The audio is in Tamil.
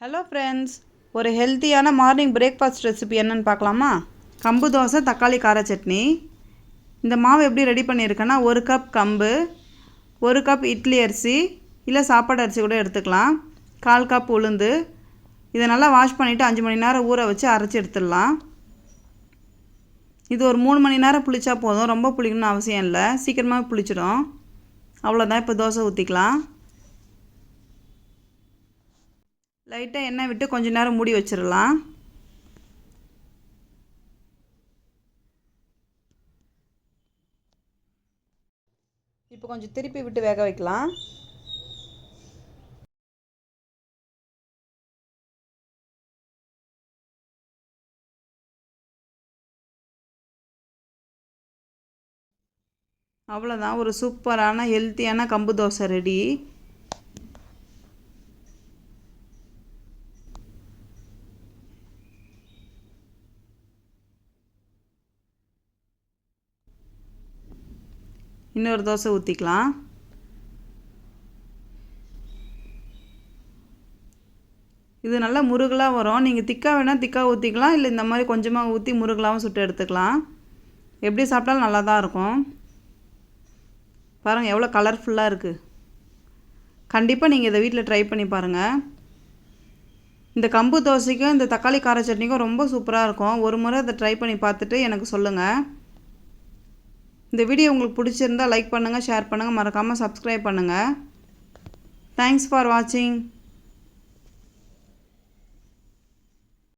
ஹலோ ஃப்ரெண்ட்ஸ், ஒரு ஹெல்த்தியான மார்னிங் பிரேக்ஃபாஸ்ட் ரெசிபி என்னென்னு பார்க்கலாமா? கம்பு தோசை தக்காளி கார சட்னி. இந்த மாவு எப்படி ரெடி பண்ணியிருக்கேன்னா, 1 கப் கம்பு, 1 கப் இட்லி அரிசி இல்லை சாப்பாடு அரிசி கூட எடுத்துக்கலாம், 1/4 கப் உளுந்து. இதை நல்லா வாஷ் பண்ணிவிட்டு 5 மணி நேரம் ஊற வச்சு அரைச்சி எடுத்துடலாம். இது ஒரு 3 மணி நேரம் புளிச்சா போதும், ரொம்ப புளிக்கணும்னு அவசியம் இல்லை, சீக்கிரமாக புளிச்சிடும். அவ்வளோதான். இப்போ தோசை ஊற்றிக்கலாம். லைட்டாக எண்ணெய் விட்டு கொஞ்சம் நேரம் மூடி வச்சிடலாம். இப்போ கொஞ்சம் திருப்பி விட்டு வேக வைக்கலாம். அவ்வளோதான், ஒரு சூப்பரான ஹெல்த்தியான கம்பு தோசை ரெடி. இன்னொரு தோசை ஊற்றிக்கலாம். இது நல்லா முருகலாக வரும். நீங்கள் திக்காக வேணால் திக்காக ஊற்றிக்கலாம், இல்லை இந்த மாதிரி கொஞ்சமாக ஊற்றி முருகலாகவும் சுட்டு எடுத்துக்கலாம். எப்படி சாப்பிட்டாலும் நல்லா தான் இருக்கும். பாருங்கள் எவ்வளோ கலர்ஃபுல்லாக இருக்குது. கண்டிப்பாக நீங்கள் இதை வீட்டில் ட்ரை பண்ணி பாருங்கள். இந்த கம்பு தோசைக்கும் இந்த தக்காளி கார சட்னிக்கும் ரொம்ப சூப்பராக இருக்கும். ஒரு முறை இதை ட்ரை பண்ணி பார்த்துட்டு எனக்கு சொல்லுங்கள். இந்த வீடியோ உங்களுக்கு பிடிச்சிருந்தால் லைக் பண்ணுங்கள், ஷேர் பண்ணுங்கள், மறக்காமல் சப்ஸ்கிரைப் பண்ணுங்கள். தேங்க்ஸ் ஃபார் வாட்சிங்.